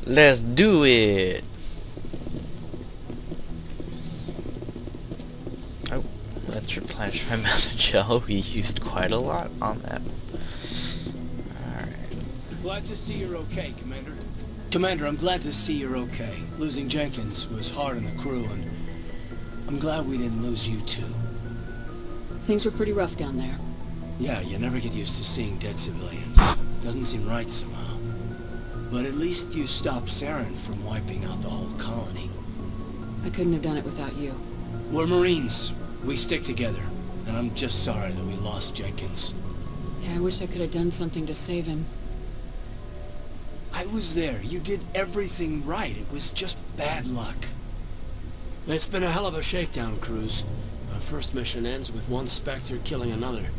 Let's do it! Oh, let's replenish my amount of gel. We used quite a lot on that. Alright. Glad to see you're okay, Commander. Commander, I'm glad to see you're okay. Losing Jenkins was hard on the crew, and I'm glad we didn't lose you too. Things were pretty rough down there. Yeah, you never get used to seeing dead civilians. Doesn't seem right somehow. But at least you stopped Saren from wiping out the whole colony. I couldn't have done it without you. We're Marines. We stick together. And I'm just sorry that we lost Jenkins. Yeah, I wish I could have done something to save him. I was there. You did everything right. It was just bad luck. It's been a hell of a shakedown cruise. Our first mission ends with one Spectre killing another.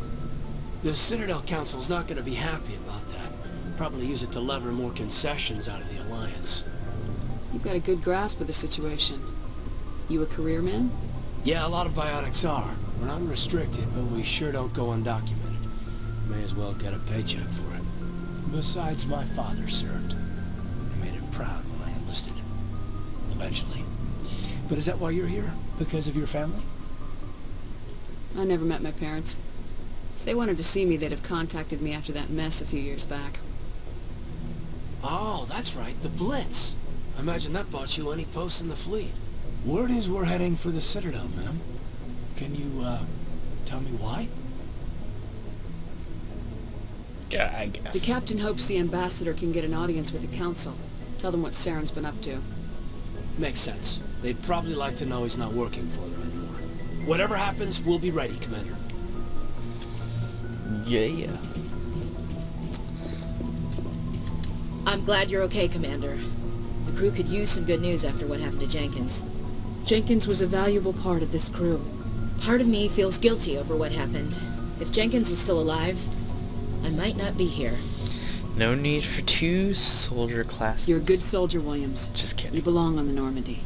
The Citadel Council's not going to be happy about that. Probably use it to lever more concessions out of the Alliance. You've got a good grasp of the situation. You a career man? Yeah, a lot of biotics are. We're not restricted, but we sure don't go undocumented. May as well get a paycheck for it. Besides, my father served. I made him proud when I enlisted. Eventually. But is that why you're here? Because of your family? I never met my parents. If they wanted to see me, they'd have contacted me after that mess a few years back. Oh, that's right, the Blitz. I imagine that bought you any post in the fleet. Word is we're heading for the Citadel, ma'am. Can you, tell me why? Yeah, I guess. The captain hopes the ambassador can get an audience with the council. Tell them what Saren's been up to. Makes sense. They'd probably like to know he's not working for them anymore. Whatever happens, we'll be ready, Commander. Yeah. I'm glad you're okay, Commander. The crew could use some good news after what happened to Jenkins. Jenkins was a valuable part of this crew. Part of me feels guilty over what happened. If Jenkins was still alive, I might not be here. No need for 2 soldier classes. You're a good soldier, Williams. Just kidding. You belong on the Normandy.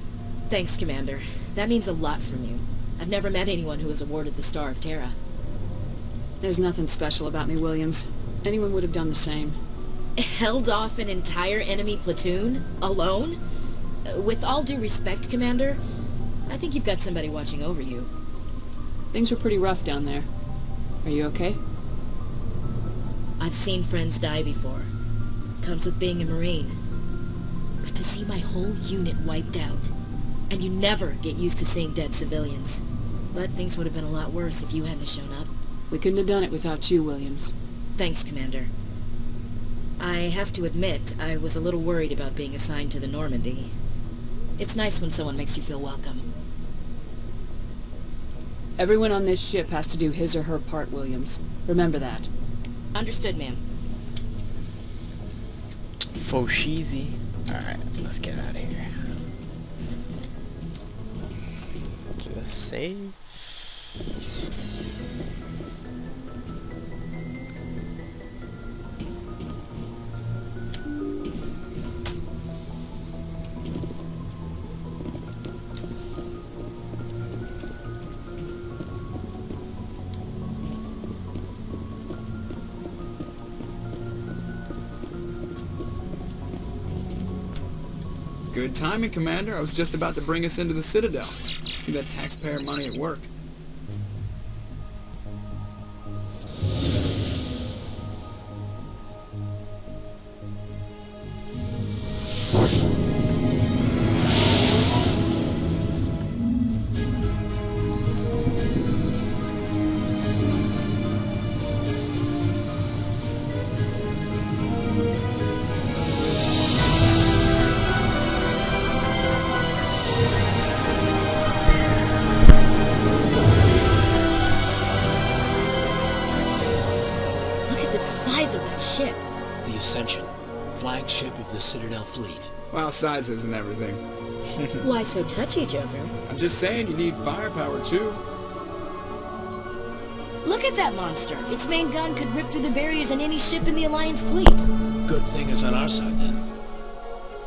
Thanks, Commander. That means a lot from you. I've never met anyone who was awarded the Star of Terra. There's nothing special about me, Williams. Anyone would have done the same. Held off an entire enemy platoon? Alone? With all due respect, Commander, I think you've got somebody watching over you. Things were pretty rough down there. Are you okay? I've seen friends die before. Comes with being a Marine. But to see my whole unit wiped out, and you never get used to seeing dead civilians. But things would have been a lot worse if you hadn't shown up. We couldn't have done it without you, Williams. Thanks, Commander. I have to admit, I was a little worried about being assigned to the Normandy. It's nice when someone makes you feel welcome. Everyone on this ship has to do his or her part, Williams. Remember that. Understood, ma'am. Foshizi. Alright, let's get out of here. Just save. Good timing, Commander. I was just about to bring us into the Citadel. See that taxpayer money at work. Of that ship. The Ascension, flagship of the Citadel fleet. Well, size isn't everything. Why so touchy, Joker? I'm just saying you need firepower, too. Look at that monster. Its main gun could rip through the barriers in any ship in the Alliance fleet. Good thing it's on our side, then.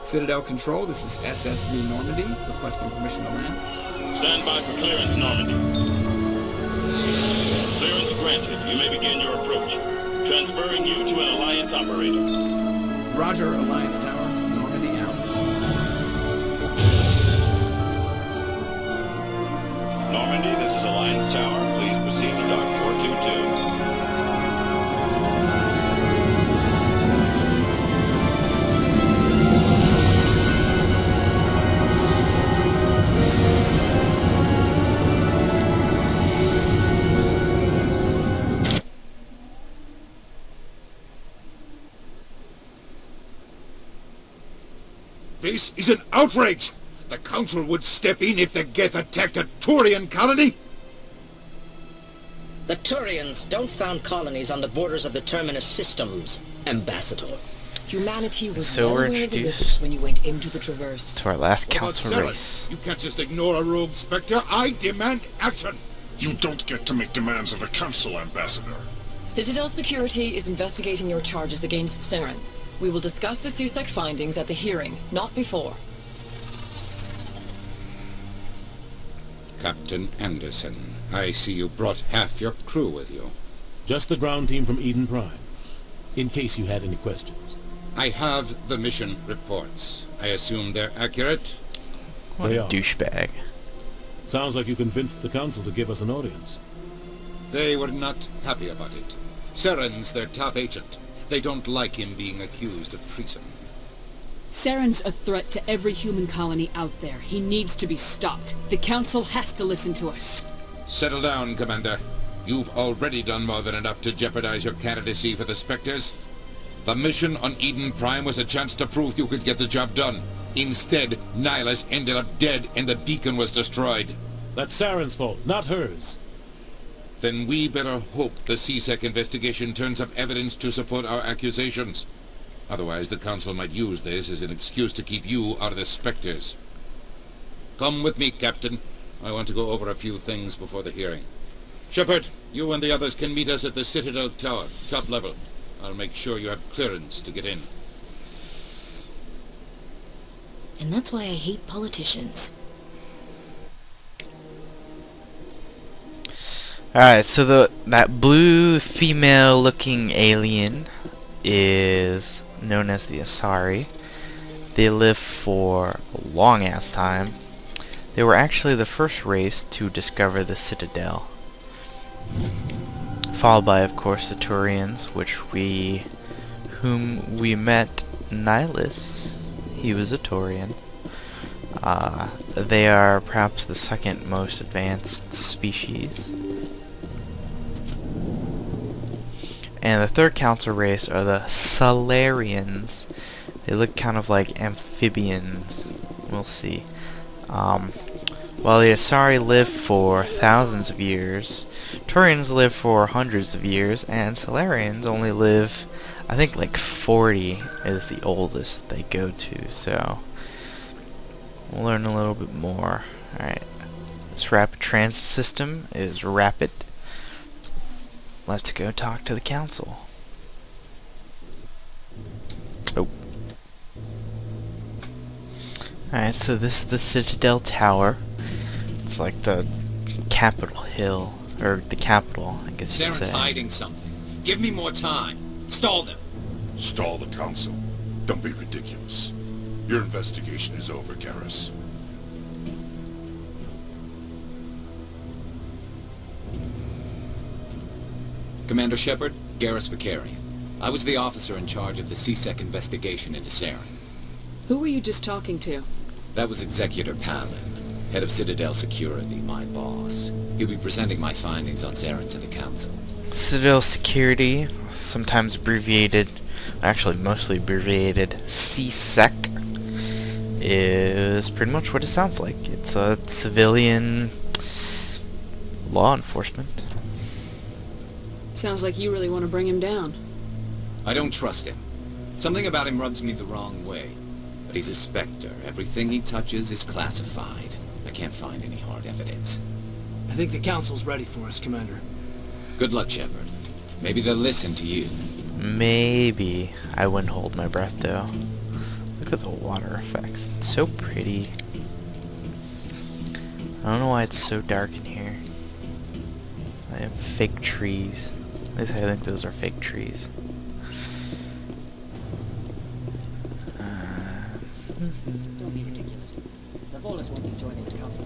Citadel Control, this is SSV Normandy, requesting permission to land. Stand by for clearance, Normandy. Clearance granted. You may begin your approach. Transferring you to an Alliance operator. Roger, Alliance Tower. Normandy out. This is an outrage! The Council would step in if the Geth attacked a Turian colony! The Turians don't found colonies on the borders of the Terminus systems, Ambassador. Humanity was So well we're aware of the introduced risks when you went into the Traverse. to our last What about council Saren? race. You can't just ignore a rogue Spectre. I demand action! You don't get to make demands of the Council, Ambassador. Citadel Security is investigating your charges against Saren. We will discuss the CSEC findings at the hearing, not before. Captain Anderson, I see you brought half your crew with you. Just the ground team from Eden Prime, in case you had any questions. I have the mission reports. I assume they're accurate? What They a are. douchebag. Sounds like you convinced the Council to give us an audience. They were not happy about it. Saren's their top agent. They don't like him being accused of treason. Saren's a threat to every human colony out there. He needs to be stopped. The Council has to listen to us. Settle down, Commander. You've already done more than enough to jeopardize your candidacy for the Spectres. The mission on Eden Prime was a chance to prove you could get the job done. Instead, Nihilus ended up dead and the beacon was destroyed. That's Saren's fault, not hers. Then we better hope the CSEC investigation turns up evidence to support our accusations. Otherwise, the Council might use this as an excuse to keep you out of the Spectres. Come with me, Captain. I want to go over a few things before the hearing. Shepard, you and the others can meet us at the Citadel Tower, top level. I'll make sure you have clearance to get in. And that's why I hate politicians. Alright, so that blue female-looking alien is known as the Asari. They live for a long-ass time. They were actually the first race to discover the Citadel. Followed by, of course, the Turians, whom we met Nihilus. He was a Turian. They are perhaps the second most advanced species. And the third council race are the Salarians. They look kind of like amphibians. We'll see. While the Asari live for thousands of years, Turians live for hundreds of years, and Salarians only live, I think, like 40 is the oldest that they go to, so we'll learn a little bit more. Alright, this rapid transit system is rapid. Let's go talk to the council. Oh. Alright, so this is the Citadel Tower. It's like the Capitol Hill, or the Capitol, I guess you could Saren's say. hiding something. Give me more time. Stall them. Stall the Council. Don't be ridiculous. Your investigation is over, Garrus. Commander Shepard, Garrus Vicarian. I was the officer in charge of the CSEC investigation into Saren. Who were you just talking to? That was Executor Palin, head of Citadel Security, my boss. He'll be presenting my findings on Saren to the Council. Citadel Security, sometimes abbreviated, actually mostly abbreviated CSEC, is pretty much what it sounds like. It's a civilian law enforcement. Sounds like you really want to bring him down. I don't trust him. Something about him rubs me the wrong way. But he's a Spectre. Everything he touches is classified. I can't find any hard evidence. I think the Council's ready for us, Commander. Good luck, Shepard. Maybe they'll listen to you. Maybe. I wouldn't hold my breath, though. Look at the water effects. It's so pretty. I don't know why it's so dark in here. I have fake trees. At least I think those are fake trees. Don't be ridiculous. The Volus won't be joining the Council.